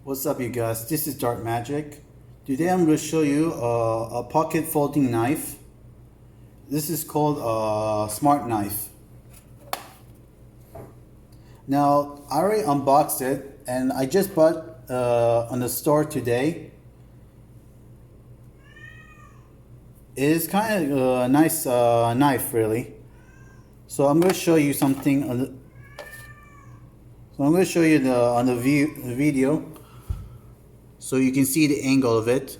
What's up, you guys? This is Dark Magic. Today I'm going to show you a pocket folding knife. This is called a smart knife. Now I already unboxed it and I just bought on the store today. It is kind of a nice knife, really. So I'm going to show you something on the, on the video, so you can see the angle of it.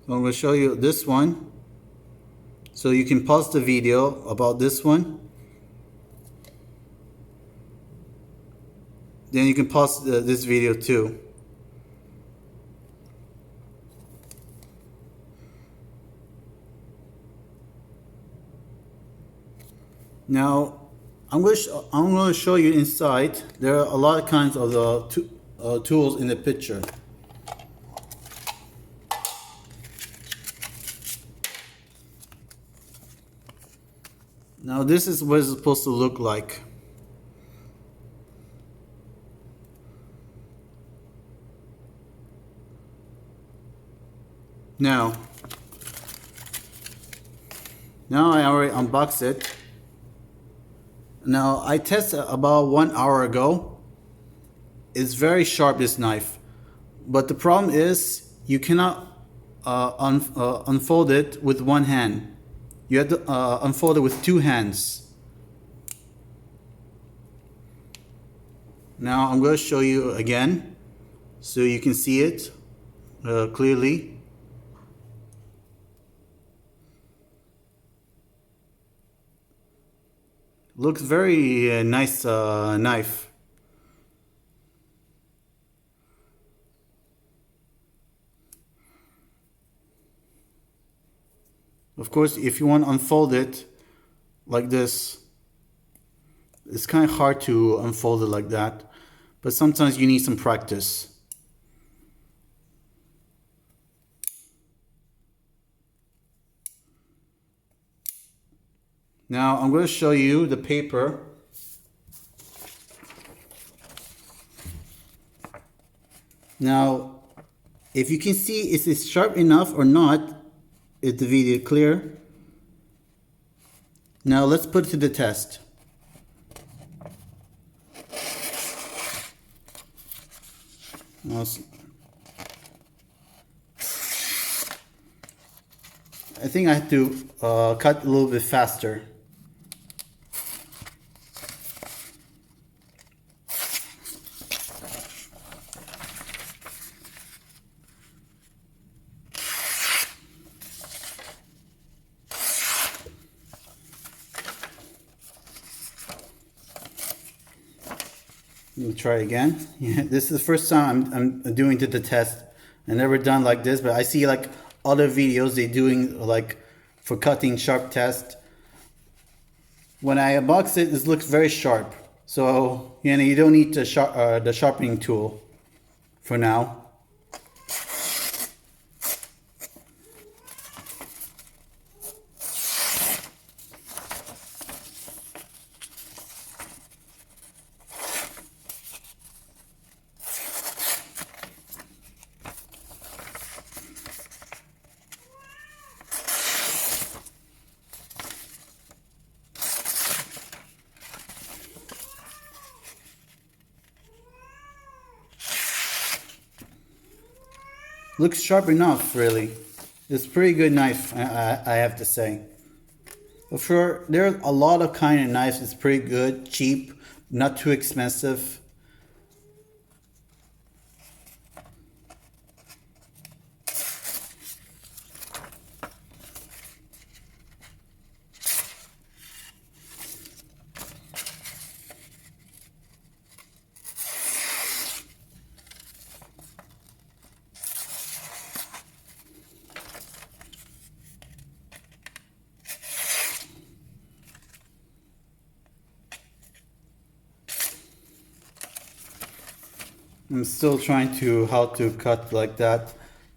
So I'm going to show you this one, so you can pause the video about this one. Then you can pause this video too. Now I'm going to show you inside. There are a lot of kinds of tools in the picture. Now this is what it's supposed to look like. Now I already unboxed it. Now I tested about 1 hour ago. It's very sharp, this knife, but the problem is you cannot unfold it with one hand. You have to unfold it with 2 hands. Now I'm going to show you again so you can see it clearly. Looks very nice knife. Of course, if you want to unfold it like this, it's kind of hard to unfold it like that, but sometimes you need some practice. Now I'm going to show you the paper. Now, if you can see, is it sharp enough or not? Is the video clear? Now let's put it to the test. I think I have to cut a little bit faster. We'll try again. Yeah, this is the first time I'm doing the test. I never done like this, but I see like other videos they doing like for cutting sharp test. When I unbox it, this looks very sharp. So you don't need the sharpening tool for now. Looks sharp enough, really. It's a pretty good knife, I have to say. But sure, there are a lot of kind of knives. It's pretty good, cheap, not too expensive. I'm still trying to how to cut like that.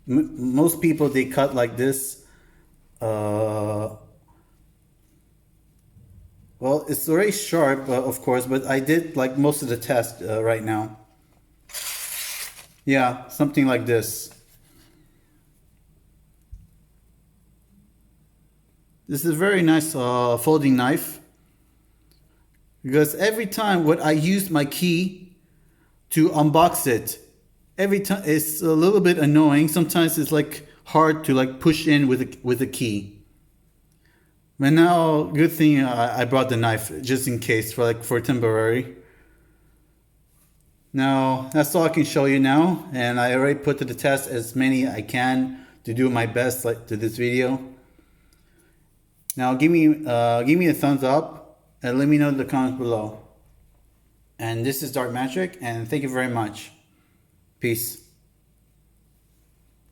Most people, they cut like this. Well, it's very sharp, of course, but I did like most of the test right now. Yeah, something like this. This is a very nice folding knife, because every time when I use my key to unbox it, every time it's a little bit annoying. Sometimes it's like hard to like push in with a key. But now, good thing I brought the knife just in case for temporary. Now that's all I can show you now, and I already put to the test as many I can to do my best like to this video. Now give me a thumbs up and let me know in the comments below. And this is Dark Magic, and thank you very much. Peace.